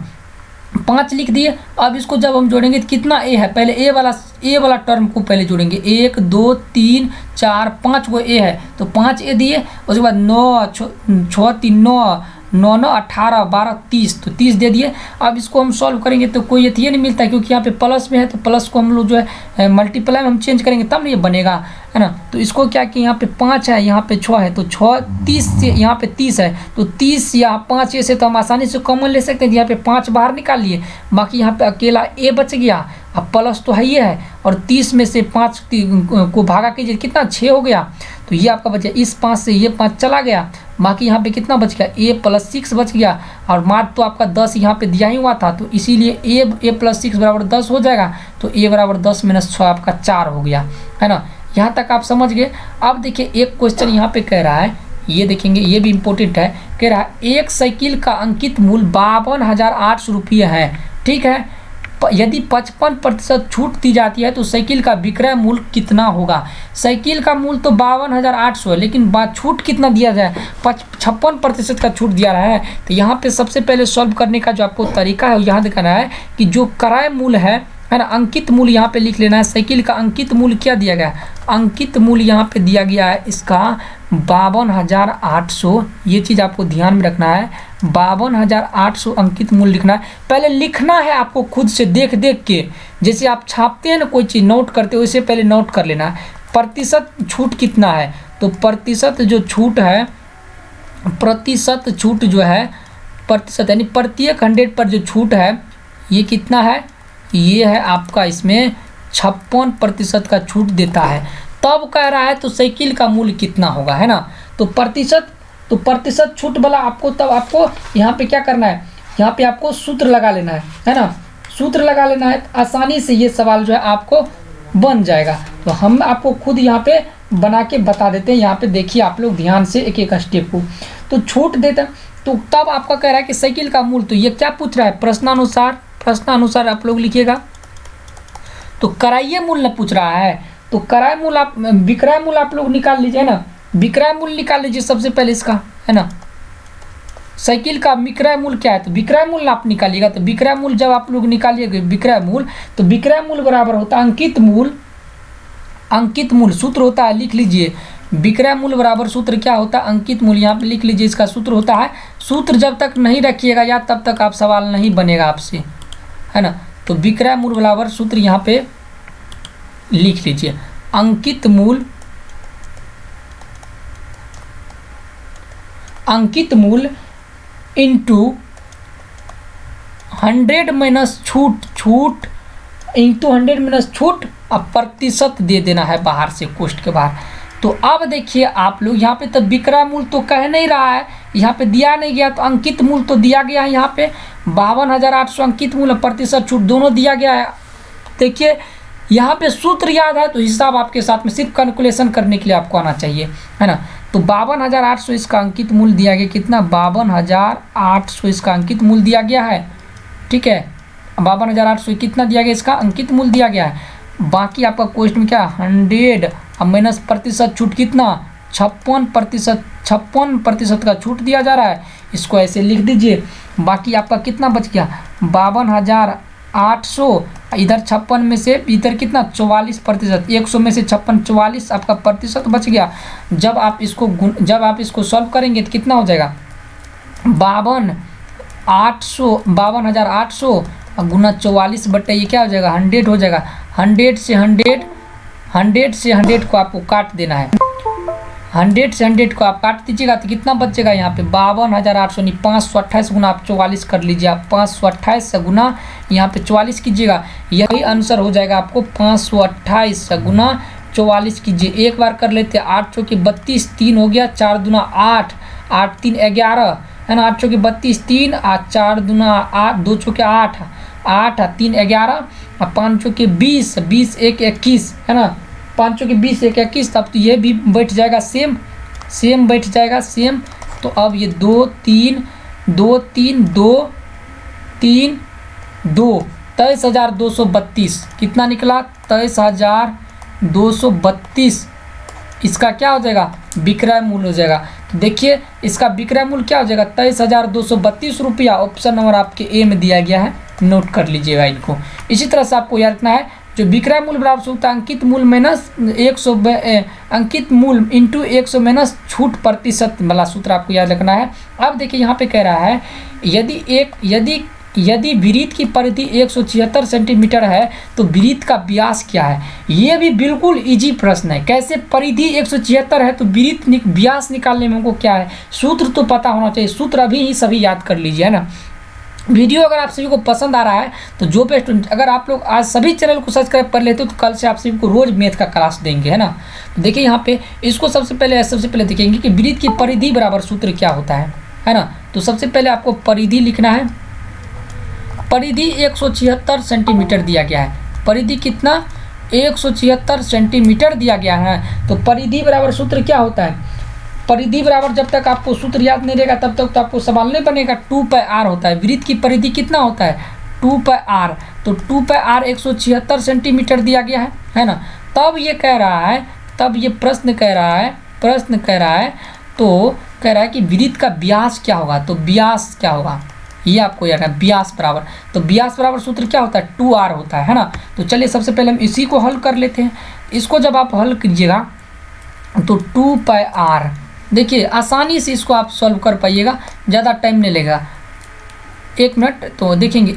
5 लिख दिए। अब इसको जब हम जोड़ेंगे तो कितना a है, पहले a वाला टर्म को पहले जोड़ेंगे, 1 2 3 4 5 को a है, तो 5a दिए, उसके बाद 9 6 3 9 9 9 18 12 30, तो 30 दे दिए। अब इसको हम सॉल्व करेंगे तो कोई ये नहीं मिलता है, क्योंकि यहाँ पे प्लस में है, तो प्लस को हम लोग जो है मल्टीप्लाई में हम चेंज करेंगे तब ना ये बनेगा है ना। तो इसको क्या कि यहाँ पे 5 है यहाँ पे 6 है, तो 6 30 से यहाँ पे 30 है, तो 30 या 5 से तो हम आसानी से कॉमन ले सकते हैं, यहाँ पे 5 बाहर निकाल लिए, बाकी यहाँ पे अकेला a बच गया, अब प्लस तो है ही है, और 30 में से 5 को भागा कीजिए कितना 6 हो गया, तो ये आपका बच गया, इस 5 से ये 5 चला गया, बाकी यहाँ पे कितना बच गया a + 6 बच गया, और मार्क तो आपका 10 यहाँ पे दिया ही हुआ था, तो इसीलिए a + 6 बराबर 10 हो जाएगा, तो a बराबर 10 - 6 आपका 4 हो गया है ना। यहाँ तक आप समझ गए। अब देखिए एक क्वेश्चन यहाँ पे कह रहा है, ये देखेंगे ये भी इम्पोर्टेंट है, कह रहा है एक साइकिल का अंकित मूल्य 52,800 रुपये है, ठीक है, यदि 55% छूट दी जाती है तो साइकिल का विक्रय मूल्य कितना होगा। साइकिल का मूल्य तो 52,800 है, लेकिन छूट कितना दिया जाए, 56% का छूट दिया रहा है। तो यहाँ पे सबसे पहले सॉल्व करने का जो आपको तरीका है यहाँ दिखाना है कि जो क्रय मूल्य है ना, अंकित मूल्य यहाँ पे लिख लेना है। साइकिल का अंकित मूल्य क्या दिया गया है, अंकित मूल्य यहाँ पे दिया गया है इसका 52,800, ये चीज़ आपको ध्यान में रखना है, 52,800 अंकित मूल्य लिखना है। पहले लिखना है आपको खुद से देख देख के, जैसे आप छापते हैं ना कोई चीज़ नोट करते हो, इससे पहले नोट कर लेना है। प्रतिशत छूट कितना है, तो प्रतिशत जो छूट है, प्रतिशत छूट जो है, प्रतिशत यानी प्रत्येक 100 पर जो छूट है ये कितना है, ये है आपका इसमें 56% का छूट देता है। तब कह रहा है तो साइकिल का मूल्य कितना होगा है ना। तो प्रतिशत छूट वाला आपको तब आपको यहाँ पे क्या करना है, यहाँ पे आपको सूत्र लगा लेना है ना, सूत्र लगा लेना है, आसानी से ये सवाल जो है आपको बन जाएगा। तो हम आपको खुद यहाँ पे बना के बता देते हैं, यहाँ पे देखिए आप लोग ध्यान से एक एक स्टेप को। तो छूट देता, तो तब आपका कह रहा है कि साइकिल का मूल्य, तो ये क्या पूछ रहा है, प्रश्नानुसार आप लोग लिखिएगा। तो क्रय मूल्य पूछ रहा है, तो क्रय मूल्य आप विक्रय मूल्य आप लोग निकाल लीजिए ना, विक्रय मूल्य निकाल लीजिए सबसे पहले इसका है ना। साइकिल का विक्रय मूल्य क्या है, तो विक्रय मूल्य आप निकालिएगा। तो विक्रय मूल्य जब आप लोग निकालिएगा विक्रय मूल्य, तो विक्रय मूल्य बराबर होता है अंकित मूल्य। अंकित मूल्य सूत्र होता है, लिख लीजिए, विक्रय मूल्य बराबर सूत्र क्या होता है, अंकित मूल्य। यहाँ पे लिख लीजिए, इसका सूत्र होता है, सूत्र जब तक नहीं रखिएगा या तब तक आप सवाल नहीं बनेगा आपसे, है ना। तो विक्रय मूल्य बराबर सूत्र यहाँ पे लिख लीजिए, अंकित मूल्य, अंकित मूल्य इंटू 100 माइनस छूट, छूट इंटू 100 माइनस छूट, अब प्रतिशत दे देना है बाहर से, कोष्ठ के बाहर। तो अब देखिए आप लोग यहाँ पे तो विक्रय मूल्य तो कह नहीं रहा है, यहाँ पे दिया नहीं गया, तो अंकित मूल्य तो दिया गया है यहाँ पे 52,800 अंकित मूल्य, प्रतिशत छूट दोनों दिया गया है। देखिए यहाँ पे सूत्र याद है तो हिसाब आपके साथ में सिर्फ कैलकुलेशन करने के लिए आपको आना चाहिए, है ना। तो 52,800 इसका अंकित मूल्य दिया गया, कितना 52,800 इसका अंकित मूल्य दिया गया है, ठीक है। 52,800 कितना दिया गया, इसका अंकित मूल्य दिया गया है। बाकी आपका क्वेश्चन में क्या 100 अब माइनस प्रतिशत छूट कितना 56%, 56% का छूट दिया जा रहा है, इसको ऐसे लिख दीजिए। बाकी आपका कितना बच गया 52,800, इधर 56 में से इधर कितना 44%, 100 में से 56 44 आपका प्रतिशत बच गया। जब आप इसको सॉल्व करेंगे तो कितना हो जाएगा 52,800 गुना 44 बट्टे ये क्या हो जाएगा 100 हो जाएगा। 100 से 100 को आपको काट देना है, 100 से 100 को आप काट दीजिएगा तो कितना बचेगा यहाँ पे 52,800 नहीं 528 गुना आप 44 कर लीजिए, आप 528 से गुना यहाँ पे 44 कीजिएगा, यही आंसर हो जाएगा आपको 528 गुना 44 कीजिए। एक बार कर लेते हैं, 8 चौके 32, 3 हो गया, 4 दूना 8, 8 3 11 है ना, 8 चौके 32, 3 4 दूना 8, 2 चौके 8, 8 3 11 और 5 चौके 20, 20 1 21 है ना, 5 चौके 20 1 21, तब तो ये भी बैठ जाएगा सेम बैठ जाएगा सेम। तो अब ये 2 3 2 3 2 3 2 23,232 कितना निकला 23,232, इसका क्या हो जाएगा विक्रय मूल्य हो जाएगा। तो देखिए इसका विक्रय मूल्य क्या हो जाएगा 23,232 रुपया। ऑप्शन नंबर आपके ए में दिया गया है, नोट कर लीजिएगा इनको। इसी तरह से आपको याद रखना है जो विक्रय मूल्य बराबर होता है अंकित मूल्य माइनस 100 अंकित मूल्य इंटू 100 माइनस छूट प्रतिशत वाला सूत्र आपको याद रखना है। अब देखिए यहाँ पे कह रहा है यदि वृत्त की परिधि 176 सेंटीमीटर है तो वृत्त का व्यास क्या है। ये भी बिल्कुल इजी प्रश्न है, कैसे परिधि 176 है तो वृत्त व्यास निकालने में हमको क्या है सूत्र तो पता होना चाहिए, सूत्र अभी ही सभी याद कर लीजिए, है ना। वीडियो अगर आप सभी को पसंद आ रहा है तो जो भी स्टूडेंट अगर आप लोग आज सभी चैनल को सब्सक्राइब कर लेते हो तो कल से आप सभी को रोज मैथ का क्लास देंगे, है ना। तो देखिए यहाँ पे इसको सबसे पहले देखेंगे कि वृत्त की परिधि बराबर सूत्र क्या होता है ना। तो सबसे पहले आपको परिधि लिखना है, परिधि 176 सेंटीमीटर दिया गया है, परिधि कितना 176 सेंटीमीटर दिया गया है। तो परिधि बराबर सूत्र क्या होता है, परिधि बराबर जब तक आपको सूत्र याद नहीं रहेगा तब तक तो आपको सवाल नहीं बनेगा। 2πr होता है, वृत्त की परिधि कितना होता है 2πr, तो 2πr 176 सेंटीमीटर दिया गया है ना। तब ये कह रहा है, तब ये प्रश्न कह रहा है कि वृत्त का व्यास क्या होगा, तो व्यास क्या होगा ये आपको याद है, व्यास बराबर, तो व्यास बराबर सूत्र क्या होता है 2r होता है ना। तो चलिए सबसे पहले हम इसी को हल कर लेते हैं। इसको जब आप हल कीजिएगा तो 2πr, देखिए आसानी से इसको आप सॉल्व कर पाइएगा, ज़्यादा टाइम नहीं लगेगा, 1 मिनट। तो देखेंगे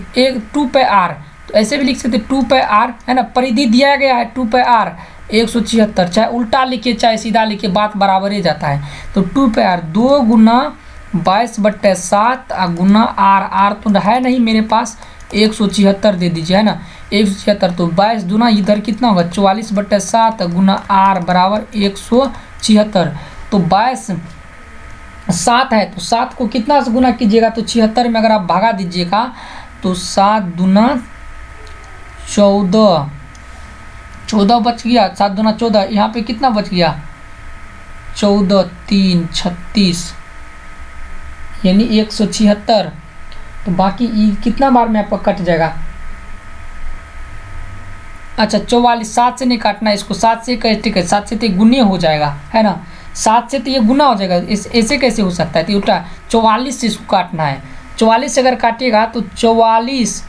2πr, तो ऐसे भी लिख सकते 2πr है ना, परिधि दिया गया है 2πr 176, चाहे उल्टा लिखिए चाहे सीधा लिखिए बात बराबर ही जाता है। तो 2πr 2 गुना 22/7 गुना r तो है नहीं मेरे पास, 176 दे दीजिए, है ना 176, तो 22 दूना इधर कितना होगा 44/7 गुना r बराबर 176, तो 22 7 है तो 7 को कितना से गुना कीजिएगा तो 76 में अगर आप भागा दीजिएगा तो 7 दूना 14 बच गया, 7 दूना 14, यहाँ पे कितना बच गया 14 3 36 यानी 176। तो बाकी कितना बार में आपका कट जाएगा, अच्छा 44, 7 से नहीं काटना इसको, 7 से कैसे, 7 से तो गुने हो जाएगा, है ना। 7 से तो ये गुना हो जाएगा, ऐसे कैसे हो सकता है, तो उल्टा 44 से इसको काटना है। 44 से अगर काटिएगा तो 44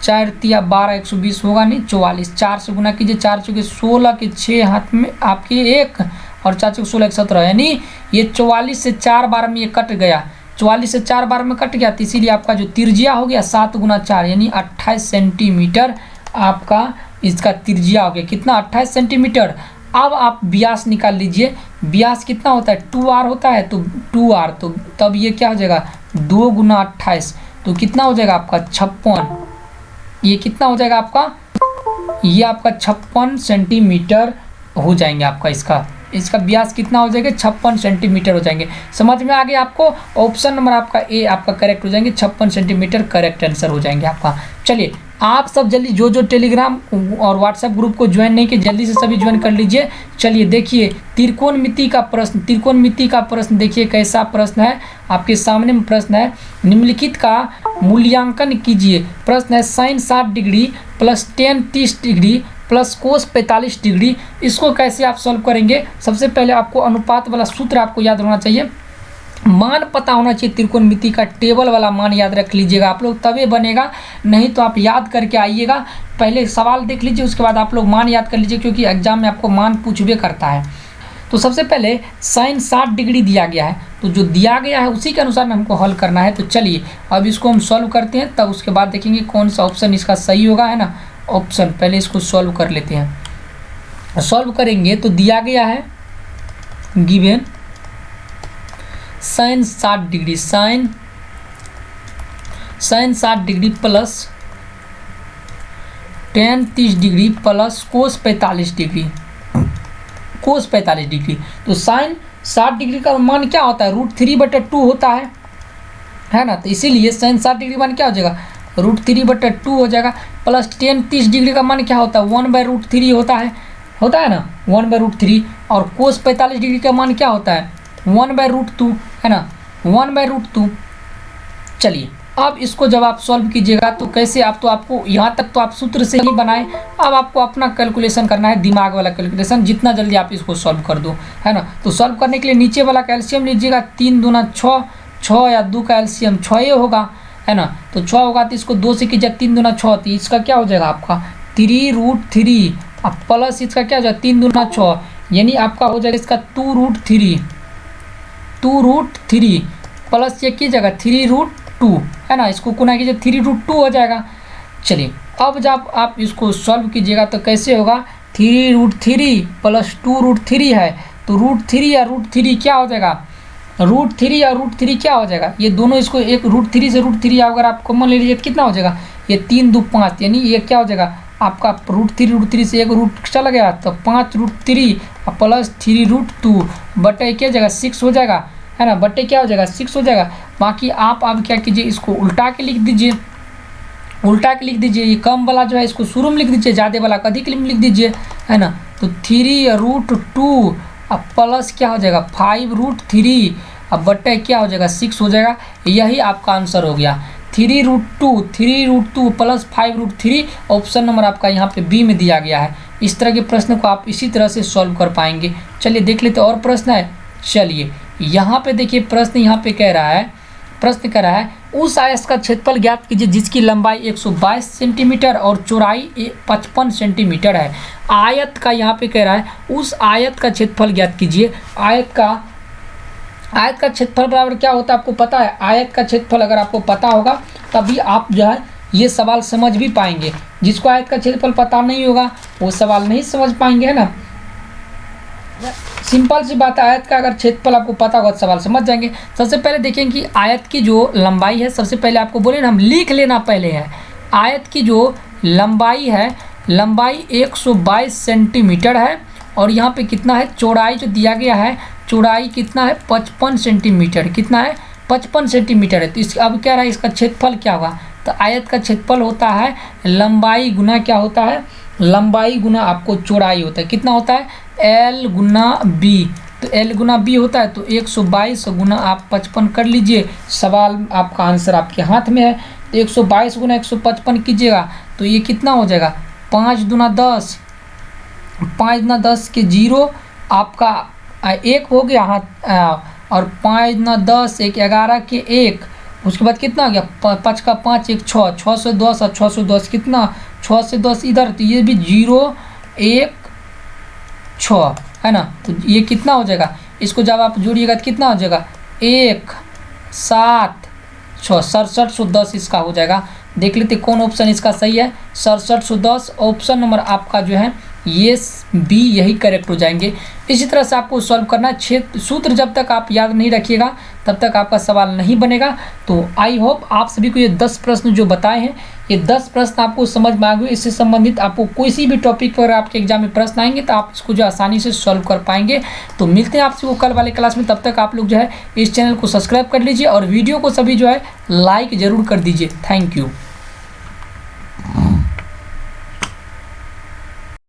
4 तिया 12 120 होगा नहीं, 44 4 से गुना कीजिए, 4 चौके 16 के 6 हाथ में आपके 1 और 4 चौके 16 17, यानी ये 44 से 4 बार में ये कट गया, 44 से 4 बार में कट गया, तो इसीलिए आपका जो त्रिज्या हो गया 7 गुना 4 यानी 28 सेंटीमीटर आपका इसका त्रिज्या हो गया। कितना? 28 सेंटीमीटर। अब आप व्यास निकाल लीजिए, व्यास कितना होता है 2r होता है, तो 2r, तो तब ये क्या हो जाएगा 2 गुना 28, तो कितना हो जाएगा आपका 56, ये कितना हो जाएगा आपका, ये आपका 56 सेंटीमीटर हो जाएंगे आपका इसका व्यास कितना हो जाएगा 56 सेंटीमीटर हो जाएंगे। समझ में आ गया आपको? ऑप्शन नंबर आपका ए आपका करेक्ट हो जाएंगे, 56 सेंटीमीटर करेक्ट आंसर हो जाएंगे आपका। चलिए आप सब जल्दी जो टेलीग्राम और व्हाट्सएप ग्रुप को ज्वाइन नहीं किए जल्दी से सभी ज्वाइन कर लीजिए। चलिए देखिए त्रिकोणमिति का प्रश्न देखिए कैसा प्रश्न है आपके सामने में। प्रश्न है निम्नलिखित का मूल्यांकन कीजिए। प्रश्न है sine 60 degree plus ten 30 degree plus cos 45 degree, इसको कैसे आप सॉल्व करेंगे? सबसे पहले आपको अनुपात वाला सूत्र आपको याद होना चाहिए, मान पता होना चाहिए, त्रिकोणमिति का टेबल वाला मान याद रख लीजिएगा आप लोग, तभी बनेगा, नहीं तो आप याद करके आइएगा। पहले सवाल देख लीजिए उसके बाद आप लोग मान याद कर लीजिए, क्योंकि एग्जाम में आपको मान पूछबे करता है। तो सबसे पहले साइन 60 डिग्री दिया गया है, तो जो दिया गया है उसी के अनुसार में हमको हल करना है। तो चलिए अब इसको हम सॉल्व करते हैं, तब उसके बाद देखेंगे कौन सा ऑप्शन इसका सही होगा, है ना। ऑप्शन पहले इसको सॉल्व कर लेते हैं। सॉल्व करेंगे तो दिया गया है given sine 60 degree, sine 60 degree plus ten 30 degree plus cos 45 degree, cos 45 degree. तो साइन 60 डिग्री का मान क्या होता है √3/2 होता है ना। तो इसीलिए साइन 60 डिग्री मान क्या हो जाएगा √3/2 हो जाएगा, प्लस टेन 30 डिग्री का मान क्या होता है 1/√3 होता है ना 1/√3, और कोस 45 डिग्री का मान क्या होता है 1/√2 है ना 1/√2। चलिए अब इसको जब आप सॉल्व कीजिएगा तो कैसे, आप तो आपको यहाँ तक तो आप सूत्र से ही बनाए, अब आपको अपना कैलकुलेशन करना है, दिमाग वाला कैलकुलेशन, जितना जल्दी आप इसको सॉल्व कर दो, है ना। तो सॉल्व करने के लिए नीचे वाला का एलसीएम लीजिएगा, 3 दूना 6, 6 या 2 का एलसीएम 6 होगा, है ना। तो 6 होगा तो इसको 2 से कीजिए, 3 दूना 6, तो इसका क्या हो जाएगा आपका 3√3, अब प्लस इसका क्या हो जाएगा 3 दूना 6, यानी आपका हो जाएगा इसका 2√3 प्लस ये कीजिएगा 3√2, है ना। इसको गुना कीजिए 3√2 हो जाएगा। चलिए अब जब आप इसको सॉल्व कीजिएगा तो कैसे होगा 3√3 प्लस 2√3 है, तो √3 या √3 क्या हो जाएगा √3 या √3 क्या हो जाएगा, ये दोनों इसको एक √3 से √3 अगर आप कॉमन ले लीजिए तो कितना हो जाएगा, ये 3 2 5, यानी ये क्या हो जाएगा आपका √3 से एक रूट चला गया तो 5√3 प्लस 3√2 बटे क्या जाएगा 6 हो जाएगा, है ना, बटे क्या हो जाएगा 6 हो जाएगा। बाकी आप अब क्या कीजिए इसको उल्टा के लिख दीजिए, ये कम वाला जो है इसको शुरू में लिख दीजिए, ज़्यादा वाला अधिक में लिख दीजिए, है ना। तो 3√2 अब प्लस क्या हो जाएगा 5√3 अब बटे क्या हो जाएगा 6 हो जाएगा। यही आपका आंसर हो गया 3√2 प्लस 5√3। ऑप्शन नंबर आपका यहाँ पे बी में दिया गया है। इस तरह के प्रश्न को आप इसी तरह से सॉल्व कर पाएंगे। चलिए देख लेते और प्रश्न है। चलिए यहाँ पे देखिए प्रश्न यहाँ पे कह रहा है उस आयत का क्षेत्रफल ज्ञात कीजिए जिसकी लंबाई 122 सेंटीमीटर और चौड़ाई 55 सेंटीमीटर है। आयत का यहाँ पे कह रहा है उस आयत का क्षेत्रफल ज्ञात कीजिए। आयत का क्षेत्रफल बराबर क्या होता है आपको पता है। आयत का क्षेत्रफल अगर आपको पता होगा तभी आप जो है ये सवाल समझ भी पाएंगे। जिसको आयत का क्षेत्रफल पता नहीं होगा वो सवाल नहीं समझ पाएंगे, है ना। सिंपल सी बात है, आयत का अगर क्षेत्रफल आपको पता होगा तो सवाल समझ जाएंगे। सबसे पहले देखें कि आयत की जो लंबाई है, सबसे पहले आपको बोले ना हम लिख लेना पहले है। आयत की जो लंबाई है, लंबाई 122 सेंटीमीटर है और यहाँ पे कितना है चौड़ाई जो दिया गया है, चौड़ाई कितना है 55 सेंटीमीटर, कितना है 55 सेंटीमीटर है। तो इस अब क्या रहा है इसका क्षेत्रफल क्या होगा, तो आयत का क्षेत्रफल होता है लंबाई गुना क्या होता है, लंबाई गुना आपको चौड़ाई होता है। कितना होता है L गुना B, तो L गुना B होता है तो 122 गुना आप 55 कर लीजिए। सवाल आपका आंसर आपके हाथ में है। तो 122 गुना 155 कीजिएगा तो ये कितना हो जाएगा 5 दूना 10 के 0 आपका एक हो गया, हाँ, और 5 9 10, 1 11 के 1, उसके बाद कितना हो गया 5 का 5, 1 6, 6 से 10 और 6 से 10 कितना, 6 से 10 इधर, तो ये भी 0 1 6 है ना। तो ये कितना हो जाएगा, इसको जब आप जोड़िएगा तो कितना हो जाएगा 1 7 6, 6710 इसका हो जाएगा। देख लेते कौन ऑप्शन इसका सही है। 6710 ऑप्शन नंबर आपका जो है ये बी, यही करेक्ट हो जाएंगे। इसी तरह से आपको सॉल्व करना है। सूत्र जब तक आप याद नहीं रखिएगा तब तक आपका सवाल नहीं बनेगा। तो आई होप आप सभी को ये 10 प्रश्न जो बताए हैं, ये 10 प्रश्न आपको समझ में आ गए। इससे संबंधित आपको किसी भी टॉपिक पर आपके एग्जाम में प्रश्न आएंगे तो आप इसको जो आसानी से सॉल्व कर पाएंगे। तो मिलते हैं आपसे वो कल वाले क्लास में। तब तक आप लोग जो है इस चैनल को सब्सक्राइब कर लीजिए और वीडियो को सभी जो है लाइक ज़रूर कर दीजिए। Thank you.